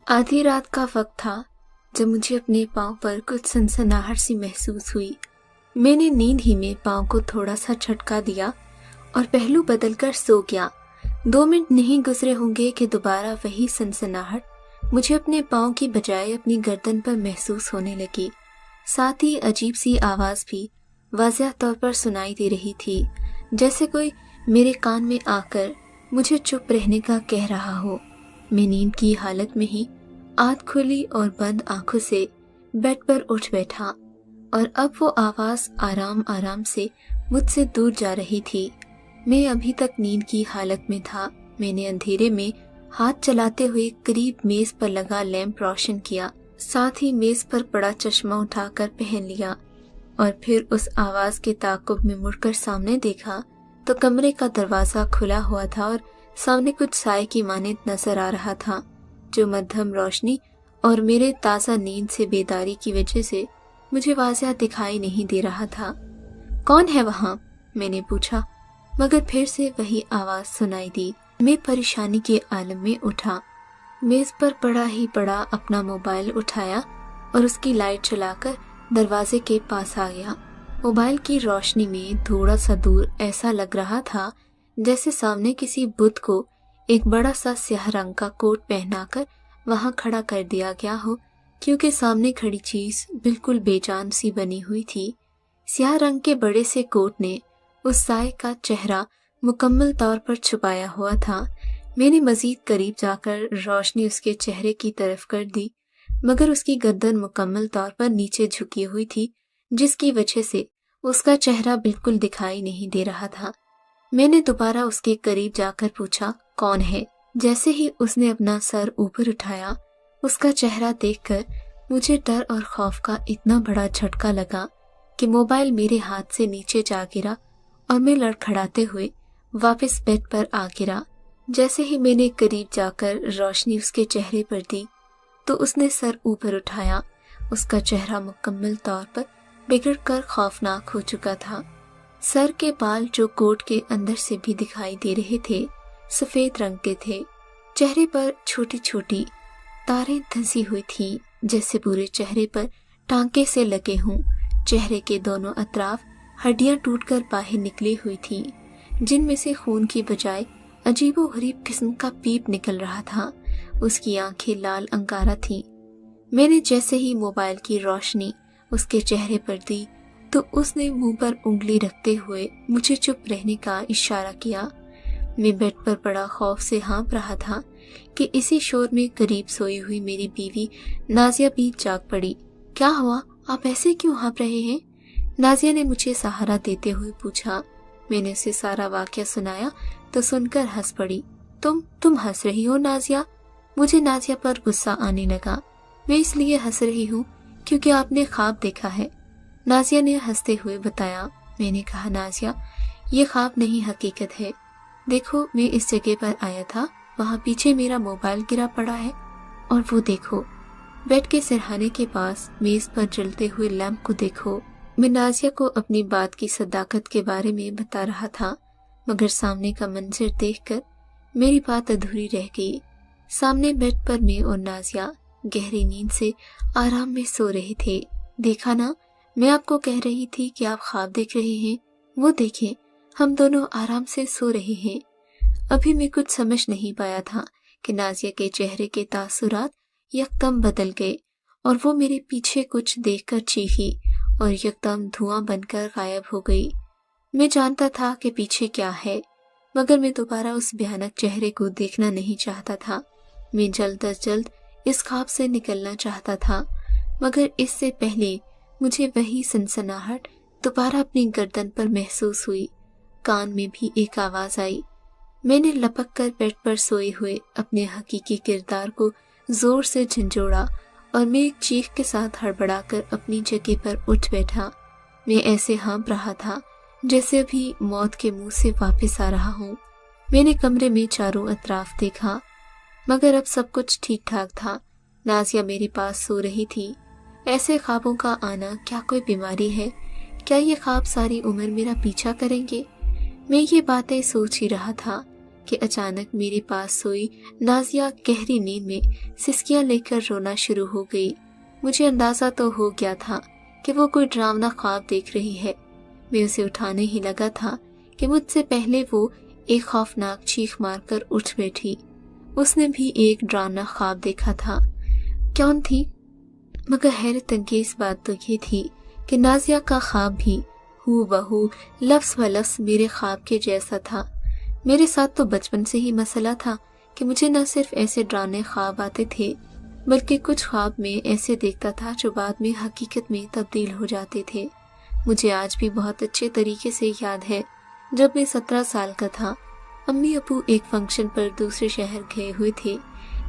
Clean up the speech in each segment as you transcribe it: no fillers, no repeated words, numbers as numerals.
आधी रात का वक्त था जब मुझे अपने पाँव पर कुछ सनसनाहट सी महसूस हुई। मैंने नींद ही में पाँव को थोड़ा सा झटका दिया और पहलू बदलकर सो गया। 2 मिनट नहीं गुजरे होंगे कि दोबारा वही सनसनाहट मुझे अपने पाँव की बजाय अपनी गर्दन पर महसूस होने लगी। साथ ही अजीब सी आवाज़ भी वाज़ह तौर पर सुनाई दे रही थी, जैसे कोई मेरे कान में आकर मुझे चुप रहने का कह रहा हो। मैं नींद की हालत में ही आँख खुली और बंद आंखों से बेड पर उठ बैठा और अब वो आवाज़ आराम आराम से मुझसे दूर जा रही थी। मैं अभी तक नींद की हालत में था। मैंने अंधेरे में हाथ चलाते हुए करीब मेज पर लगा लैंप रोशन किया, साथ ही मेज पर पड़ा चश्मा उठाकर पहन लिया और फिर उस आवाज़ के ताक़ुब में मुड़कर सामने देखा तो कमरे का दरवाज़ा खुला हुआ था और सामने कुछ साए की मानिंद नजर आ रहा था, जो मध्यम रोशनी और मेरे ताज़ा नींद से बेदारी की वजह से मुझे वाज़ह दिखाई नहीं दे रहा था। कौन है वहाँ? मैंने पूछा, मगर फिर से वही आवाज़ सुनाई दी। मैं परेशानी के आलम में उठा, मेज़ पर पड़ा ही पड़ा अपना मोबाइल उठाया और उसकी लाइट चलाकर दरवाजे के पास आ गया। मोबाइल की रोशनी में थोड़ा सा दूर ऐसा लग रहा था जैसे सामने किसी बुद्ध को एक बड़ा सा स्याह रंग का कोट पहनाकर वहां खड़ा कर दिया गया हो, क्योंकि सामने खड़ी चीज बिल्कुल बेजान सी बनी हुई थी। स्याह रंग के बड़े से कोट ने उस साए का चेहरा मुकम्मल तौर पर छुपाया हुआ था। मैंने मजीद करीब जाकर रोशनी उसके चेहरे की तरफ कर दी, मगर उसकी गर्दन मुकम्मल तौर पर नीचे झुकी हुई थी, जिसकी वजह से उसका चेहरा बिल्कुल दिखाई नहीं दे रहा था। मैंने दोबारा उसके करीब जाकर पूछा, कौन है? जैसे ही उसने अपना सर ऊपर उठाया, उसका चेहरा देखकर मुझे डर और खौफ का इतना बड़ा झटका लगा कि मोबाइल मेरे हाथ से नीचे जा गिरा और मैं लड़खड़ाते हुए वापस बेड पर आ गिरा। जैसे ही मैंने करीब जाकर रोशनी उसके चेहरे पर दी तो उसने सर ऊपर उठाया। उसका चेहरा मुकम्मल तौर पर बिगड़कर खौफनाक हो चुका था। सर के बाल, जो कोट के अंदर से भी दिखाई दे रहे थे, सफेद रंग के थे। चेहरे पर छोटी छोटी तारें धंसी हुई थी, जैसे पूरे चेहरे पर टांके से लगे हों। चेहरे के दोनों अतराफ हड्डियां टूटकर बाहर निकली हुई थीं, जिनमें से खून की बजाय अजीबोगरीब किस्म का पीप निकल रहा था। उसकी आंखें लाल अंगारा थीं। मैंने जैसे ही मोबाइल की रोशनी उसके चेहरे पर दी तो उसने मुंह पर उंगली रखते हुए मुझे चुप रहने का इशारा किया। मैं बेड पर पड़ा खौफ से हाँफ रहा था कि इसी शोर में करीब सोई हुई मेरी बीवी नाजिया भी जाग पड़ी। क्या हुआ? आप ऐसे क्यों हाँफ रहे हैं? नाजिया ने मुझे सहारा देते हुए पूछा। मैंने उसे सारा वाकया सुनाया तो सुनकर हंस पड़ी। तुम हंस रही हो नाजिया? मुझे नाजिया पर गुस्सा आने लगा। मैं इसलिए हंस रही हूँ क्योंकि आपने ख्वाब देखा है, नाजिया ने हंसते हुए बताया। मैंने कहा, नाजिया, ये ख्वाब नहीं, हकीकत है। देखो, मैं इस जगह पर आया था, वहाँ पीछे मेरा मोबाइल गिरा पड़ा है, और वो देखो, बेड के सिरहाने के पास मेज पर जलते हुए लैंप को देखो। मैं नाजिया को अपनी बात की सदाकत के बारे में बता रहा था, मगर सामने का मंजर देखकर मेरी बात अधूरी रह गई। सामने बेड पर मैं और नाजिया गहरी नींद से आराम में सो रहे थे। देखा ना, मैं आपको कह रही थी कि आप ख्वाब देख रहे हैं। वो देखें, हम दोनों आराम से सो रहे हैं। अभी मैं कुछ समझ नहीं पाया था कि नाजिया के चेहरे के तासुरात यकदम बदल गए और वो मेरे पीछे कुछ देखकर चीखी और यकदम धुआं बनकर गायब हो गई। मैं जानता था कि पीछे क्या है, मगर मैं दोबारा उस भयानक चेहरे को देखना नहीं चाहता था। मैं जल्द अज जल्द इस ख्वाब से निकलना चाहता था, मगर इससे पहले मुझे वही सनसनाहट दोबारा अपनी गर्दन पर महसूस हुई। कान में भी एक आवाज़ आई। मैंने लपक कर बेड पर सोए हुए अपने हकीकी किरदार को जोर से झंझोड़ा और मैं एक चीख के साथ हड़बड़ाकर अपनी जगह पर उठ बैठा। मैं ऐसे हाँफ रहा था जैसे अभी मौत के मुंह से वापस आ रहा हूँ। मैंने कमरे में चारों अतराफ देखा, मगर अब सब कुछ ठीक ठाक था। नाजिया मेरे पास सो रही थी। ऐसे ख्वाबों का आना क्या कोई बीमारी है? क्या ये ख्वाब सारी उम्र मेरा पीछा करेंगे? मैं ये बातें सोच ही रहा था कि अचानक मेरे पास सोई नाजिया गहरी नींद में सिसकियां लेकर रोना शुरू हो गई। मुझे अंदाजा तो हो गया था कि वो कोई डरावना ख्वाब देख रही है। मैं उसे उठाने ही लगा था कि मुझसे पहले वो एक खौफनाक चीख मारकर उठ बैठी। उसने भी एक डरावना ख्वाब देखा था। कौन थी? मगर हैरत अंगेज बात तो ये थी कि नाजिया का ख्वाब भी हूबहू लफ्ज़ व लफ्ज़ मेरे ख्वाब के जैसा था। मेरे साथ तो बचपन से ही मसला था कि मुझे न सिर्फ ऐसे डरावने ख्वाब आते थे, बल्कि कुछ ख्वाब में ऐसे देखता था जो बाद में हकीकत में तब्दील हो जाते थे। मुझे आज भी बहुत अच्छे तरीके से याद है, जब मैं 17 साल का था, अम्मी अबू एक फंक्शन पर दूसरे शहर गए हुए थे।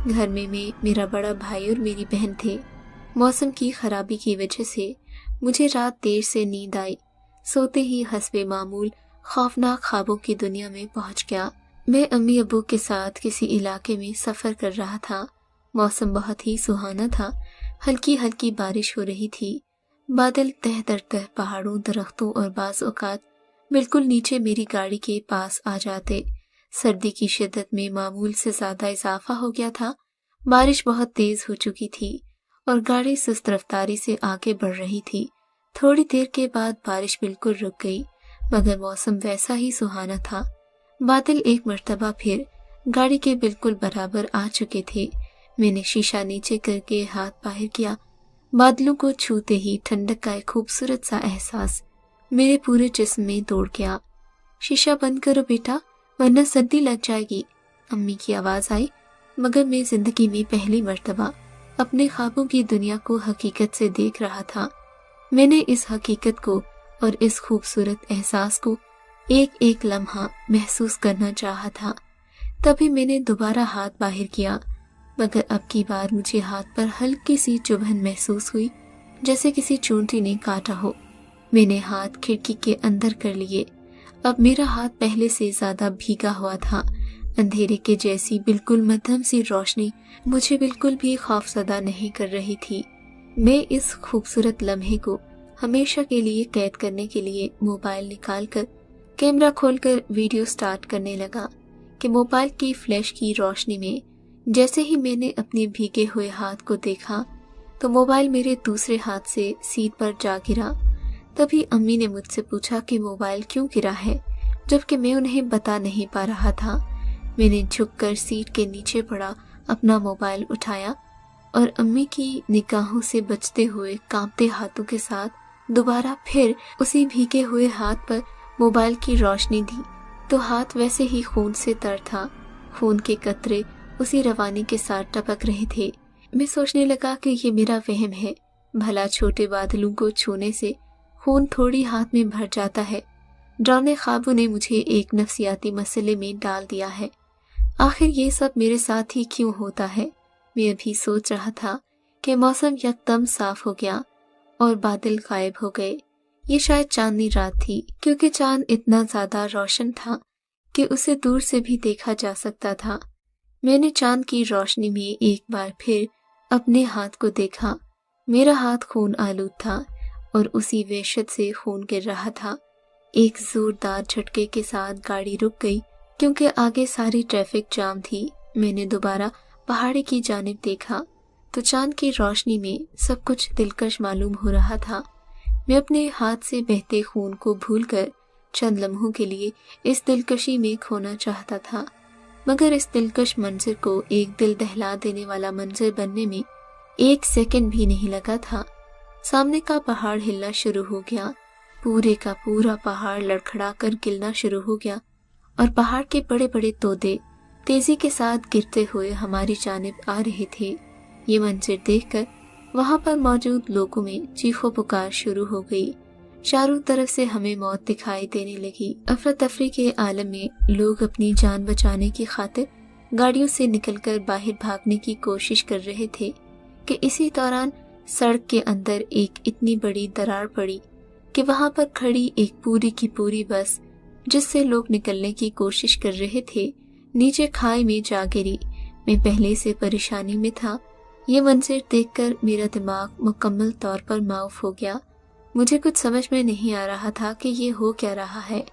घर में मैं, मेरा बड़ा भाई और मेरी बहन थे। मौसम की खराबी की वजह से मुझे रात देर से नींद आई। सोते ही हस्बे मामूल खौफनाक ख्वाबों की दुनिया में पहुंच गया। मैं अम्मी अबू के साथ किसी इलाके में सफ़र कर रहा था। मौसम बहुत ही सुहाना था। हल्की हल्की बारिश हो रही थी। बादल तह दर तह पहाड़ों, दरख्तों और बाज़ औक़ात बिल्कुल नीचे मेरी गाड़ी के पास आ जाते। सर्दी की शिद्दत में मामूल से ज़्यादा इजाफा हो गया था। बारिश बहुत तेज़ हो चुकी थी और गाड़ी सुस्त रफ्तारी से आगे बढ़ रही थी। थोड़ी देर के बाद बारिश बिल्कुल रुक गई, मगर मौसम वैसा ही सुहाना था। बादल एक मर्तबा फिर गाड़ी के बिल्कुल बराबर आ चुके थे। मैंने शीशा नीचे करके हाथ बाहर किया। बादलों को छूते ही ठंडक का एक खूबसूरत सा एहसास मेरे पूरे जिस्म में दौड़ गया। शीशा बंद करो बेटा, वरना सर्दी लग जाएगी, अम्मी की आवाज़ आई। मगर मैं जिंदगी में पहली मर्तबा अपने ख्वाबों की दुनिया को हकीकत से देख रहा था। मैंने इस हकीकत को और इस खूबसूरत एहसास को एक एक लम्हा महसूस करना चाहा था। तभी मैंने दोबारा हाथ बाहर किया, मगर अब की बार मुझे हाथ पर हल्की सी चुभन महसूस हुई, जैसे किसी चूंटी ने काटा हो। मैंने हाथ खिड़की के अंदर कर लिए। अब मेरा हाथ पहले से ज्यादा भीगा हुआ था। अंधेरे के जैसी बिल्कुल मध्यम सी रोशनी मुझे बिल्कुल भी खौफज़दा नहीं कर रही थी। मैं इस खूबसूरत लम्हे को हमेशा के लिए कैद करने के लिए मोबाइल निकालकर कैमरा खोलकर वीडियो स्टार्ट करने लगा कि मोबाइल की फ्लैश की रोशनी में जैसे ही मैंने अपने भीगे हुए हाथ को देखा तो मोबाइल मेरे दूसरे हाथ से सीट पर जा गिरा। तभी अम्मी ने मुझसे पूछा कि मोबाइल क्यों गिरा है, जबकि मैं उन्हें बता नहीं पा रहा था। मैंने झुककर सीट के नीचे पड़ा अपना मोबाइल उठाया और अम्मी की निगाहों से बचते हुए कांपते हाथों के साथ दोबारा फिर उसी भीगे हुए हाथ पर मोबाइल की रोशनी दी तो हाथ वैसे ही खून से तर था। खून के कतरे उसी रवानी के साथ टपक रहे थे। मैं सोचने लगा कि ये मेरा वहम है, भला छोटे बादलों को छूने से खून थोड़ी हाथ में भर जाता है। डरावने ख्वाबों ने मुझे एक नफ्सियाती मसले में डाल दिया है। आखिर ये सब मेरे साथ ही क्यों होता है? मैं अभी सोच रहा था कि मौसम यकदम साफ हो गया और बादल गायब हो गए। ये शायद चांदनी रात थी, क्योंकि चांद इतना ज्यादा रोशन था कि उसे दूर से भी देखा जा सकता था। मैंने चांद की रोशनी में एक बार फिर अपने हाथ को देखा। मेरा हाथ खून आलूद था और उसी वहशत से खून गिर रहा था। एक जोरदार झटके के साथ गाड़ी रुक गई, क्योंकि आगे सारी ट्रैफिक जाम थी। मैंने दोबारा पहाड़ी की जानिब देखा तो चांद की रोशनी में सब कुछ दिलकश मालूम हो रहा था। मैं अपने हाथ से बहते खून को भूलकर चंद लम्हों के लिए इस दिलकशी में खोना चाहता था, मगर इस दिलकश मंजर को एक दिल दहला देने वाला मंजर बनने में एक सेकंड भी नहीं लगा था। सामने का पहाड़ हिलना शुरू हो गया। पूरे का पूरा पहाड़ लड़खड़ा कर गिरना शुरू हो गया और पहाड़ के बड़े बड़े तोदे तेजी के साथ गिरते हुए हमारी जानिब आ रहे थे। ये मंजर देखकर वहां पर मौजूद लोगों में चीखों पुकार शुरू हो गई। चारों तरफ से हमें मौत दिखाई देने लगी। अफरा तफरी के आलम में लोग अपनी जान बचाने की खातिर गाड़ियों से निकलकर बाहर भागने की कोशिश कर रहे थे कि इसी दौरान सड़क के अंदर एक इतनी बड़ी दरार पड़ी कि वहां पर खड़ी एक पूरी की पूरी बस, जिससे लोग निकलने की कोशिश कर रहे थे, नीचे खाई में जा गिरी। मैं पहले से परेशानी में था। ये मंजर देखकर मेरा दिमाग मुकम्मल तौर पर माऊफ हो गया। मुझे कुछ समझ में नहीं आ रहा था कि ये हो क्या रहा है।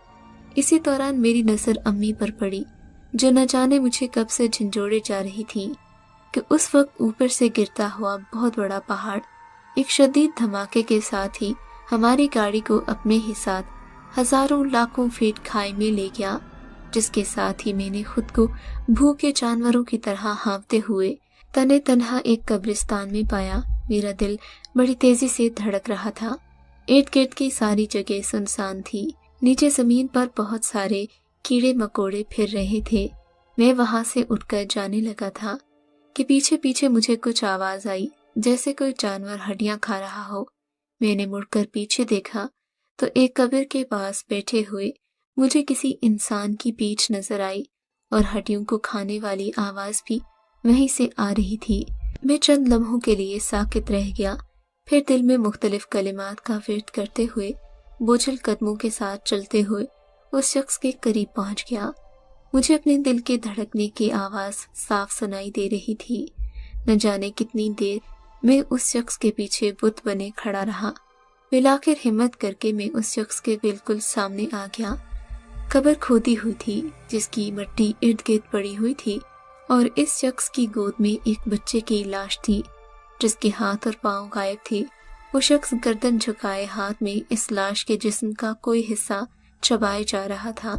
इसी दौरान मेरी नज़र अम्मी पर पड़ी। जो न जाने मुझे कब से झंझोड़े जा रही थी कि उस वक्त ऊपर से गिरता हुआ बहुत बड़ा पहाड़ एक शदीद धमाके के साथ ही हमारी गाड़ी को अपने ही साथ हजारों लाखों फीट खाई में ले गया, जिसके साथ ही मैंने खुद को भूखे जानवरों की तरह हाँफते हुए तने तन्हा एक कब्रिस्तान में पाया। मेरा दिल बड़ी तेजी से धड़क रहा था। इर्द गिर्द की सारी जगह सुनसान थी। नीचे जमीन पर बहुत सारे कीड़े मकोड़े फिर रहे थे। मैं वहां से उठकर जाने लगा था कि पीछे पीछे मुझे कुछ आवाज आई, जैसे कोई जानवर हड्डियां खा रहा हो। मैंने मुड़कर पीछे देखा तो एक कब्र के पास बैठे हुए मुझे किसी इंसान की पीठ नजर आई और हड्डियों को खाने वाली आवाज भी वहीं से आ रही थी। मैं चंद लम्हों के लिए साकित रह गया, फिर दिल में मुख्तलिफ कलिमात का विर्द करते हुए बोझल कदमों के साथ चलते हुए उस शख्स के करीब पहुंच गया। मुझे अपने दिल के धड़कने की आवाज साफ सुनाई दे रही थी। न जाने कितनी देर मैं उस शख्स के पीछे बुत बने खड़ा रहा। मिलाकर हिम्मत करके मैं उस शख्स के बिल्कुल सामने आ गया। कब्र खोदी हुई थी, जिसकी मिट्टी इर्द गिर्द पड़ी हुई थी, और इस शख्स की गोद में एक बच्चे की लाश थी जिसके हाथ और पांव गायब थे। वो शख्स गर्दन झुकाए हाथ में इस लाश के जिस्म का कोई हिस्सा चबाए जा रहा था।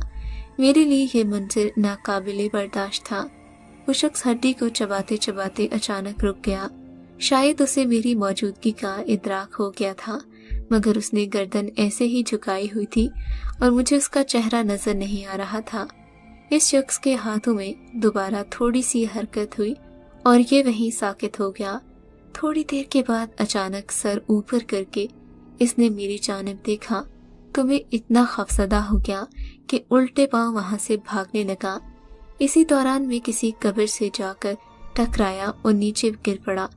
मेरे लिए यह मंजर नाकाबिले बर्दाश्त था। वो शख्स हड्डी को चबाते चबाते अचानक रुक गया। शायद उसे मेरी मौजूदगी का इदराक हो गया था, मगर उसने गर्दन ऐसे ही झुकाई हुई थी और मुझे उसका चेहरा नजर नहीं आ रहा था। इस शख्स के हाथों में दोबारा थोड़ी सी हरकत हुई और ये वहीं साकित हो गया। थोड़ी देर के बाद अचानक सर ऊपर करके इसने मेरी जानिब देखा तो मैं इतना खौफजदा हो गया कि उल्टे पांव वहां से भागने लगा। इसी दौरान मैं किसी कब्र से जाकर टकराया और नीचे गिर पड़ा,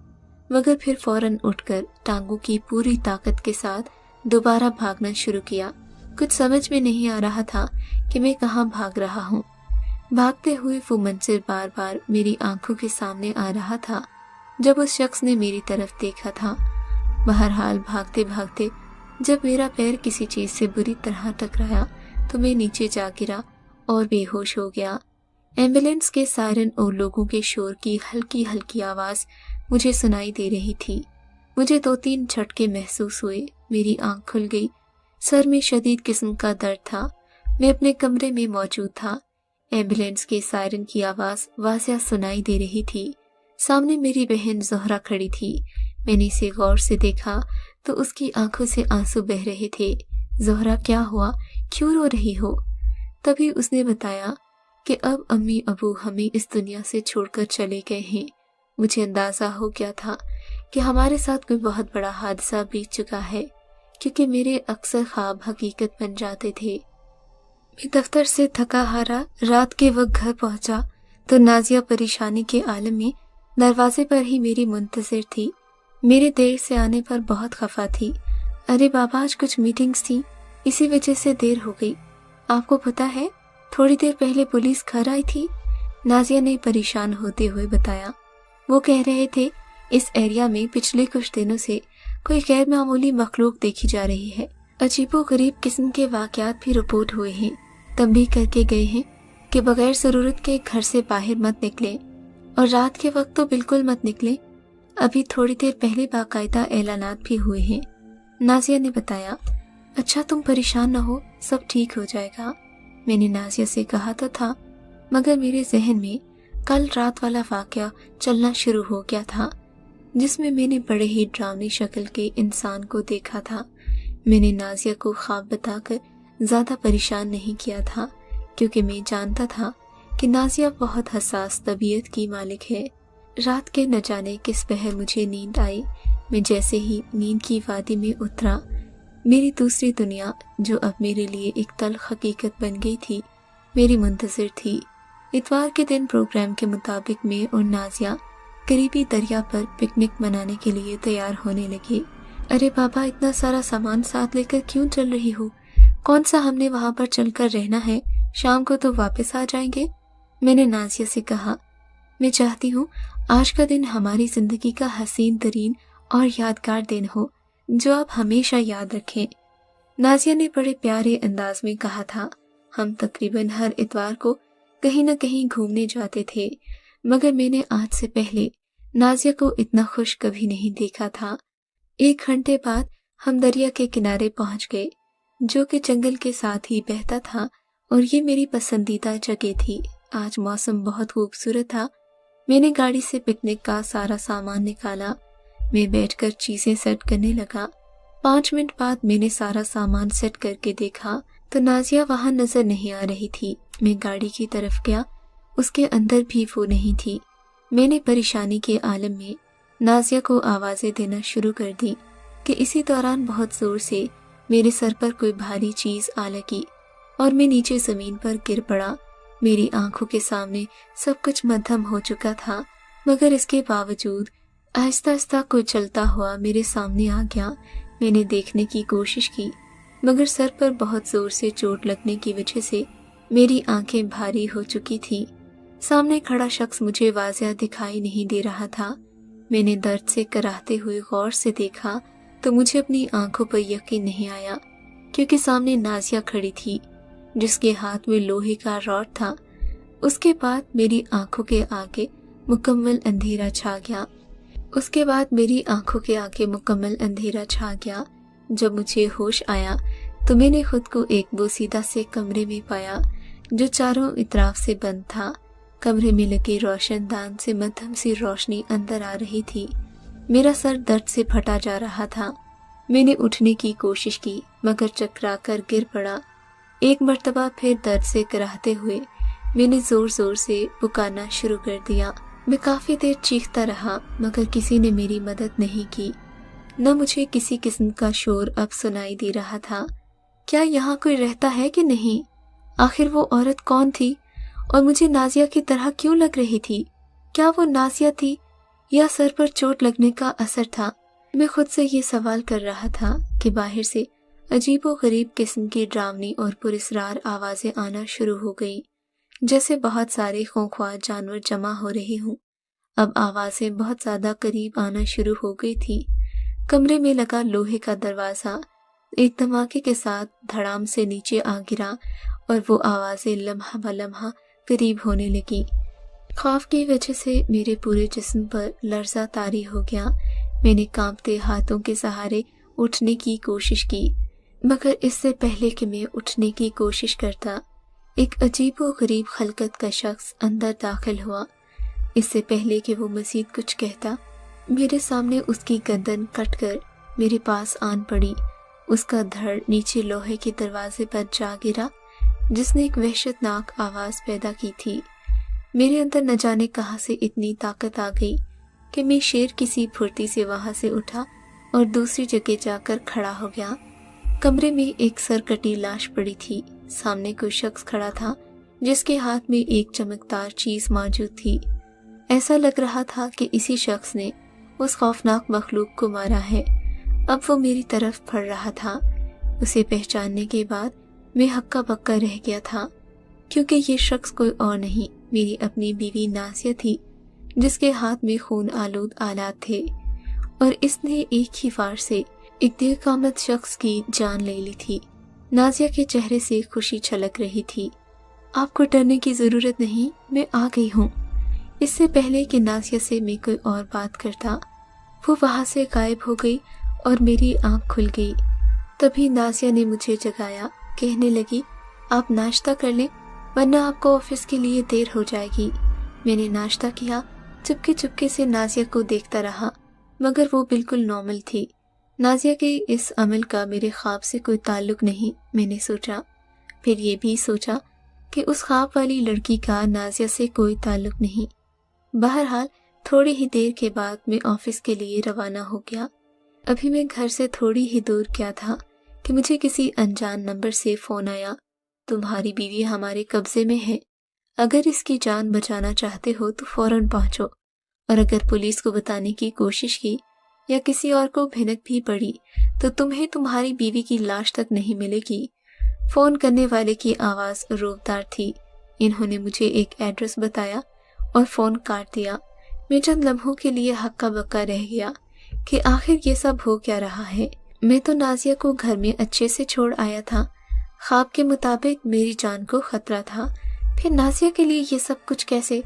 मगर फिर फौरन उठकर टांगों की पूरी ताकत के साथ दोबारा भागना शुरू किया। कुछ समझ में नहीं आ रहा था कि मैं कहाँ भाग रहा हूँ। भागते हुए वो मंजर बार बार मेरी आंखों के सामने आ रहा था जब उस शख्स ने मेरी तरफ देखा था। बहरहाल भागते भागते जब मेरा पैर किसी चीज से बुरी तरह टकराया तो मैं नीचे जा गिरा और बेहोश हो गया। एम्बुलेंस के सायरन और लोगों के शोर की हल्की हल्की आवाज मुझे सुनाई दे रही थी। मुझे 2-3 झटके महसूस हुए। मेरी आंख खुल गई। सर में शदीद किस्म का दर्द था। मैं अपने कमरे में मौजूद था। एम्बुलेंस के सायरन की आवाज वाज़िया सुनाई दे रही थी। सामने मेरी बहन ज़ोहरा खड़ी थी। मैंने इसे गौर से देखा तो उसकी आंखों से आंसू बह रहे थे। ज़ोहरा, क्या हुआ, क्यों रो रही हो? तभी उसने बताया कि अब अम्मी अबू हमें इस दुनिया से छोड़कर चले गए हैं। मुझे अंदाजा हो गया था कि हमारे साथ कोई बहुत बड़ा हादसा बीत चुका है, क्योंकि मेरे अक्सर ख्वाब हकीकत बन जाते थे। मैं दफ्तर से थका हारा रात के वक्त घर पहुंचा तो नाजिया परेशानी के आलम में दरवाजे पर ही मेरी मुंतजिर थी। मेरे देर से आने पर बहुत खफा थी। अरे बाबा, आज कुछ मीटिंग्स थी, इसी वजह से देर हो गई। आपको पता है, थोड़ी देर पहले पुलिस घर आई थी, नाजिया ने परेशान होते हुए बताया। वो कह रहे थे इस एरिया में पिछले कुछ दिनों से कोई गैर मामूली मखलूक देखी जा रही है। अजीबो गरीब किस्म के वाकयात भी रिपोर्ट हुए हैं। तंबीह करके गए हैं कि बगैर जरूरत के घर से बाहर मत निकले और रात के वक्त तो बिल्कुल मत निकले। अभी थोड़ी देर पहले बाकायदा ऐलानात भी हुए हैं, नाजिया ने बताया। अच्छा, तुम परेशान न हो, सब ठीक हो जाएगा। मैंने नाजिया से कहा तो था, मगर मेरे जहन में कल रात वाला वाकया चलना शुरू हो गया था, जिसमें मैंने बड़े ही डरावनी शक्ल के इंसान को देखा था। मैंने नाजिया को ख्वाब बताकर ज्यादा परेशान नहीं किया था, क्योंकि मैं जानता था कि नाजिया बहुत हसास तबीयत की मालिक है। रात के न जाने किस पहर मुझे नींद आई। मैं जैसे ही नींद की वादी में उतरा, मेरी दूसरी दुनिया, जो अब मेरे लिए एक तल्ख हकीकत बन गई थी, मेरी मुंतजिर थी। इतवार के दिन प्रोग्राम के मुताबिक मैं और नाजिया करीबी दरिया पर पिकनिक मनाने के लिए तैयार होने लगे। अरे बाबा, इतना सारा सामान साथ लेकर क्यों चल रही हो? कौन सा हमने वहां पर चलकर रहना है, शाम को तो वापस आ जाएंगे। मैंने नाजिया से कहा, मैं चाहती हूँ आज का दिन हमारी जिंदगी का हसीन तरीन और यादगार दिन हो, जो आप हमेशा याद रखें। नाजिया ने बड़े प्यारे अंदाज में कहा था। हम तकरीबन हर इतवार को कहीं न कहीं घूमने जाते थे, मगर मैंने आज से पहले नाज़िया को इतना खुश कभी नहीं देखा था। 1 घंटे बाद हम दरिया के किनारे पहुंच गए, जो कि जंगल के साथ ही बहता था और ये मेरी पसंदीदा जगह थी। आज मौसम बहुत खूबसूरत था। मैंने गाड़ी से पिकनिक का सारा सामान निकाला। मैं बैठकर चीजें सेट करने लगा। 5 मिनट बाद मैंने सारा सामान सेट करके देखा तो नाज़िया वहां नजर नहीं आ रही थी। मैं गाड़ी की तरफ गया, उसके अंदर भी वो नहीं थी। मैंने परेशानी के आलम में नाज़िया को आवाजें देना शुरू कर दी कि इसी दौरान बहुत जोर से मेरे सर पर कोई भारी चीज आ लगी और मैं नीचे जमीन पर गिर पड़ा। मेरी आंखों के सामने सब कुछ मद्धम हो चुका था, मगर इसके बावजूद आहिस्ता आहिस्ता कोई चलता हुआ मेरे सामने आ गया। मैंने देखने की कोशिश की, मगर सर पर बहुत जोर से चोट लगने की वजह से मेरी आंखें भारी हो चुकी थी। सामने खड़ा शख्स मुझे वाज़िया दिखाई नहीं दे रहा था। मैंने दर्द से कराहते हुए गौर से देखा तो मुझे अपनी आंखों पर यकीन नहीं आया, क्योंकि सामने नाज़िया खड़ी थी जिसके हाथ में लोहे का रॉड था। उसके बाद मेरी आंखों के आगे मुकम्मल अंधेरा छा गया। जब मुझे होश आया तो मैंने खुद को एक बोसीदा से कमरे में पाया जो चारों इतराफ से बंद था। कमरे में लगे रोशनदान से मध्यम सी रोशनी अंदर आ रही थी। मेरा सर दर्द से फटा जा रहा था। मैंने उठने की कोशिश की, मगर चकरा कर गिर पड़ा। एक मर्तबा फिर दर्द से कराहते हुए मैंने जोर जोर से पुकारना शुरू कर दिया। मैं काफी देर चीखता रहा, मगर किसी ने मेरी मदद नहीं की। न मुझे किसी किस्म का शोर अब सुनाई दे रहा था। क्या यहाँ कोई रहता है कि नहीं? आखिर वो औरत कौन थी और मुझे नाज़िया की तरह क्यों लग रही थी? क्या वो नाज़िया थी या सर पर चोट लगने का असर था? मैं खुद से ये सवाल कर रहा था कि बाहर से अजीबो गरीब किस्म की डरावनी और पुरस्रार आवाजें आना शुरू हो गई, जैसे बहुत सारे खौफनाक जानवर जमा हो रहे हों। अब आवाजें बहुत ज्यादा करीब आना शुरू हो गई थी। कमरे में लगा लोहे का दरवाजा एक धमाके के साथ धड़ाम से नीचे आ गिरा और वो आवाजें लम्हा ब लम्हा करीब होने लगी। खौफ की वजह से मेरे पूरे जिस्म पर लर्जा तारी हो गया। मैंने कांपते हाथों के सहारे उठने की कोशिश की, मगर इससे पहले कि मैं उठने की कोशिश करता, एक अजीबो गरीब खलकत का शख्स अंदर दाखिल हुआ। इससे पहले कि वो मज़ीद कुछ कहता, मेरे सामने उसकी गर्दन कटकर मेरे पास आन पड़ी। उसका धड़ नीचे लोहे के दरवाजे पर जा गिरा, जिसने एक वहशतनाक आवाज पैदा की थी। मेरे अंदर न जाने कहां से इतनी ताकत आ गई कि मैं शेर किसी फुर्ती से वहां से उठा और दूसरी जगह जाकर खड़ा हो गया। कमरे में एक सरकटी लाश पड़ी थी। सामने कोई शख्स खड़ा था जिसके हाथ में एक चमकदार चीज मौजूद थी। ऐसा लग रहा था कि इसी शख्स ने उस खौफनाक मखलूक को मारा है। अब वो मेरी तरफ बढ़ रहा था। उसे पहचानने के बाद मैं हक्का बक्का रह गया था, क्योंकि ये शख्स कोई और नहीं, मेरी अपनी बीवी नाज़िया थी, जिसके हाथ में खून आलूद आलात थे और इसने एक ही वार से एक देरकामत शख्स की जान ले ली थी। नाज़िया के चेहरे से खुशी छलक रही थी। आपको डरने की जरूरत नहीं, मैं आ गई हूँ। इससे पहले कि नाज़िया से मैं कोई और बात करता, वो वहां से गायब हो गई और मेरी आंख खुल गई। तभी नाज़िया ने मुझे जगाया, कहने लगी, आप नाश्ता कर लें वरना आपको ऑफिस के लिए देर हो जाएगी। मैंने नाश्ता किया, चुपके चुपके से नाज़िया को देखता रहा, मगर वो बिल्कुल नॉर्मल थी। नाज़िया के इस अमल का मेरे ख्वाब से कोई ताल्लुक नहीं, मैंने सोचा। फिर ये भी सोचा कि उस ख्वाब वाली लड़की का नाज़िया से कोई ताल्लुक नहीं। बहरहाल थोड़ी ही देर के बाद मैं ऑफिस के लिए रवाना हो गया। अभी मैं घर से थोड़ी ही दूर गया था कि मुझे किसी अनजान नंबर से फोन आया। तुम्हारी बीवी हमारे कब्जे में है, अगर इसकी जान बचाना चाहते हो तो फौरन पहुंचो, और अगर पुलिस को बताने की कोशिश की या किसी और को भनक भी पड़ी तो तुम्हें तुम्हारी बीवी की लाश तक नहीं मिलेगी। फोन करने वाले की आवाज रोबदार थी। इन्होंने मुझे एक एड्रेस बताया और फोन काट दिया। मैं चंद लम्हों के लिए हक्का बक्का रह गया कि आखिर ये सब हो क्या रहा है। मैं तो नाज़िया को घर में अच्छे से छोड़ आया था। ख्वाब के मुताबिक मेरी जान को खतरा था, फिर नाजिया के लिए ये सब कुछ कैसे?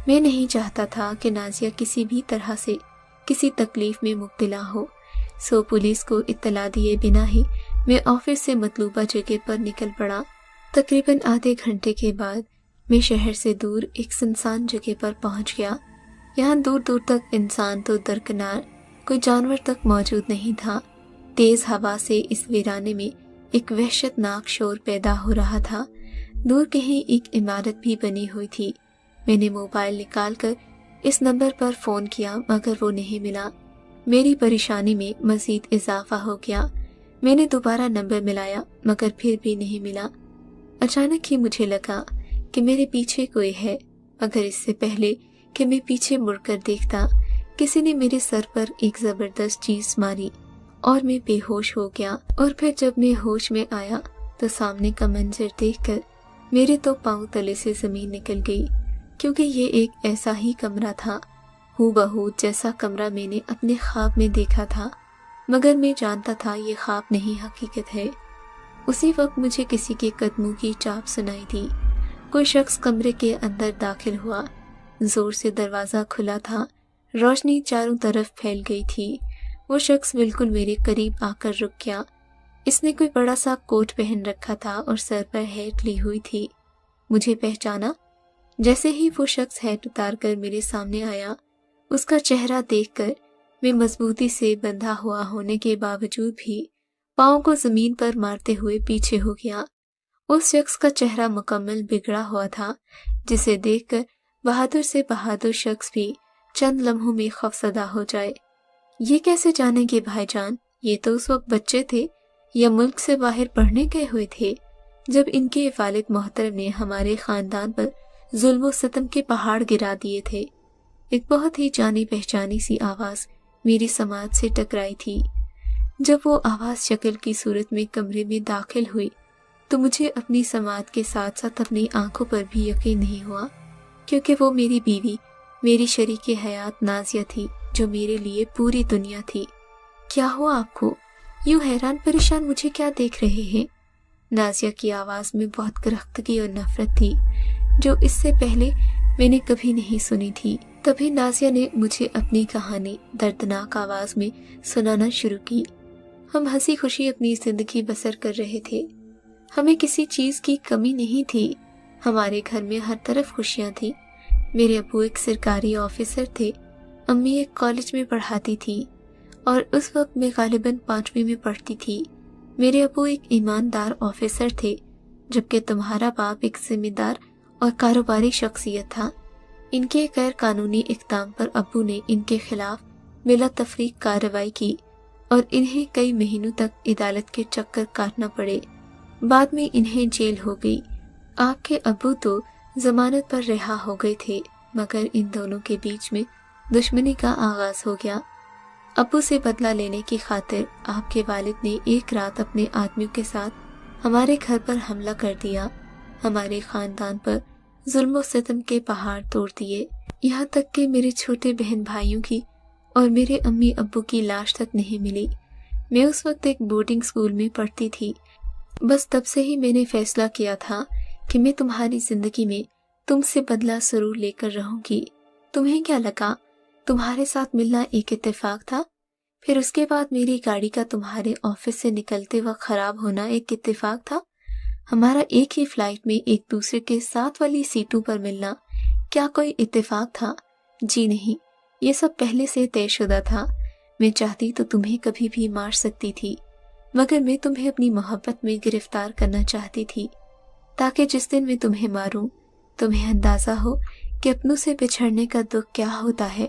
मैं नहीं चाहता था कि नाजिया किसी भी तरह से किसी तकलीफ में मुब्तला हो, सो पुलिस को इत्तला दिए बिना ही मैं ऑफिस से मतलूबा जगह पर निकल पड़ा। तकरीबन आधे घंटे के बाद मैं शहर से दूर एक सुनसान जगह पर पहुंच गया। यहाँ दूर दूर तक इंसान तो दरकिनार, कोई जानवर तक मौजूद नहीं था। तेज हवा से इस वीराने में एक वहशतनाक शोर पैदा हो रहा था। दूर कहीं एक इमारत भी बनी हुई थी। मैंने मोबाइल निकालकर इस नंबर पर फ़ोन किया मगर वो नहीं मिला। मेरी परेशानी में मज़ीद इजाफा हो गया। मैंने दोबारा नंबर मिलाया मगर फिर भी नहीं मिला। अचानक ही मुझे लगा कि मेरे पीछे कोई है, मगर इससे पहले कि मैं पीछे मुड़कर देखता, किसी ने मेरे सर पर एक ज़बरदस्त चीज़ मारी और मैं बेहोश हो गया। और फिर जब मैं होश में आया तो सामने का मंजर देखकर मेरे तो पाँव तले से ज़मीन निकल गई, क्योंकि ये एक ऐसा ही कमरा था, हूबहू जैसा कमरा मैंने अपने ख्वाब में देखा था, मगर मैं जानता था ये ख्वाब नहीं हकीकत है। उसी वक्त मुझे किसी के कदमों की चाप सुनाई दी। कोई शख्स कमरे के अंदर दाखिल हुआ। जोर से दरवाज़ा खुला था, रोशनी चारों तरफ फैल गई थी। वो शख्स बिल्कुल मेरे करीब आकर रुक गया। इसने कोई बड़ा सा कोट पहन रखा था और सर पर हैट ली हुई थी। मुझे पहचाना। जैसे ही वो शख्स हैट उतार कर मेरे सामने आया, उसका चेहरा देखकर मैं मजबूती से बंधा हुआ होने के बावजूद भी पाँव को जमीन पर मारते हुए पीछे हो गया। उस शख्स का चेहरा मुकम्मल बिगड़ा हुआ था, जिसे देखकर बहादुर से बहादुर शख्स भी चंद लम्हों में खौफजदा हो जाए। ये कैसे जानेंगे भाईजान, ये तो उस वक्त बच्चे थे या मुल्क से बाहर पढ़ने गए हुए थे, जब इनके वालिद मोहतरम ने हमारे खानदान पर जुल्म व सितम के पहाड़ गिरा दिए थे। एक बहुत ही जानी पहचानी सी आवाज़ मेरी समात से टकराई थी। जब वो आवाज़ शक्ल की सूरत में कमरे में दाखिल हुई तो मुझे अपनी समात के साथ साथ अपनी आंखों पर भी यकीन नहीं हुआ, क्योंकि वो मेरी बीवी, मेरी शरीके हयात नाजिया थी, जो मेरे लिए पूरी दुनिया थी। क्या हुआ आपको? यूं हैरान परेशान मुझे क्या देख रहे हैं? नाजिया की आवाज़ में बहुत करख्तगी और नफरत थी, जो इससे पहले मैंने कभी नहीं सुनी थी। तभी नाजिया ने मुझे अपनी कहानी दर्दनाक आवाज़ में सुनाना शुरू की। हम हंसी खुशी अपनी ज़िंदगी बसर कर रहे थे। हमें किसी चीज़ की कमी नहीं थी। हमारे घर में हर तरफ खुशियाँ थी। मेरे अब्बू एक सरकारी ऑफिसर थे, अम्मी एक कॉलेज में पढ़ाती थी और उस वक्त मैं गालिबन 5वीं में पढ़ती थी। मेरे अब्बू एक ईमानदार ऑफिसर थे, जबकि तुम्हारा बाप एक जिम्मेदार और कारोबारी शख्सियत था। इनके गैर कानूनी इक़दाम पर अब्बू ने इनके खिलाफ मिला तफरीक कार्रवाई की और इन्हें कई महीनों तक अदालत के चक्कर काटना पड़े। बाद में इन्हें जेल हो गई। आपके अब्बू तो जमानत पर रिहा हो गए थे, मगर इन दोनों के बीच में दुश्मनी का आगाज हो गया। अब्बू से बदला लेने की खातिर आपके वालिद ने एक रात अपने आदमियों के साथ हमारे घर पर हमला कर दिया। हमारे खानदान पर जुल्म और सितम के पहाड़ तोड़ दिए। यहाँ तक कि मेरे छोटे बहन भाइयों की और मेरे अम्मी अब्बू की लाश तक नहीं मिली। मैं उस वक्त एक बोर्डिंग स्कूल में पढ़ती थी। बस तब से ही मैंने फैसला किया था कि मैं तुम्हारी जिंदगी में तुमसे बदला जरूर लेकर रहूंगी। तुम्हें क्या लगा तुम्हारे साथ मिलना एक इत्तेफाक था? फिर उसके बाद मेरी गाड़ी का तुम्हारे ऑफिस से निकलते वक्त खराब होना एक इत्तेफाक था? हमारा एक ही फ्लाइट में एक दूसरे के साथ वाली सीटों पर मिलना क्या कोई इत्तेफाक था? जी नहीं, ये सब पहले से तयशुदा था। मैं चाहती तो तुम्हें कभी भी मार सकती थी, मगर मैं तुम्हें अपनी मोहब्बत में गिरफ्तार करना चाहती थी, ताकि जिस दिन मैं तुम्हें मारूं तुम्हें अंदाजा हो कि अपनों से बिछड़ने का दुख क्या होता है।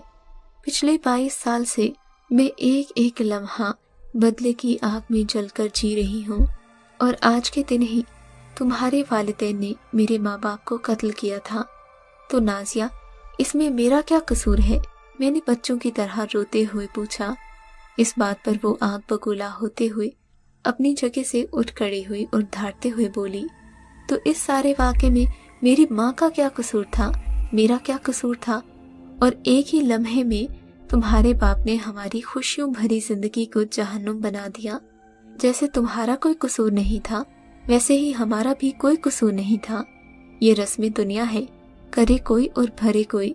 पिछले 22 साल से मैं एक एक लम्हा बदले की आग में जलकर जी रही हूँ, और आज के दिन ही तुम्हारे वालिदैन ने मेरे माँ बाप को कत्ल किया था। तो नाजिया, इसमें मेरा क्या कसूर है? मैंने बच्चों की तरह रोते हुए पूछा। इस बात पर वो आग बगोला होते हुए अपनी जगह से उठ खड़ी हुई और धाड़ते हुए बोली, तो इस सारे वाक़े में मेरी माँ का क्या कसूर था? मेरा क्या कसूर था? और एक ही लम्हे में तुम्हारे बाप ने हमारी खुशियों भरी जिंदगी को जहन्नुम बना दिया। जैसे तुम्हारा कोई कसूर नहीं था, वैसे ही हमारा भी कोई कसूर नहीं था। ये रस्म दुनिया है, करे कोई और भरे कोई।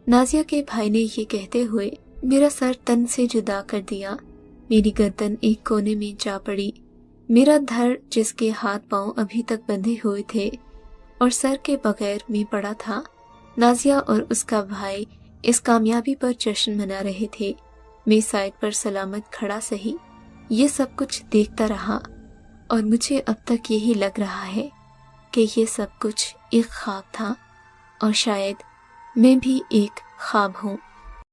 नाजिया के भाई ने ये कहते हुए मेरा सर तन से जुदा कर दिया। मेरी गर्दन एक कोने में जा पड़ी। मेरा धड़, जिसके हाथ पांव अभी तक बंधे हुए थे और सर के बगैर में पड़ा था। नाजिया और उसका भाई इस कामयाबी पर जश्न मना रहे थे। मैं साइड पर सलामत खड़ा सही ये सब कुछ देखता रहा और मुझे अब तक यही लग रहा है कि ये सब कुछ एक ख्वाब था और शायद मैं भी एक ख्वाब हूँ।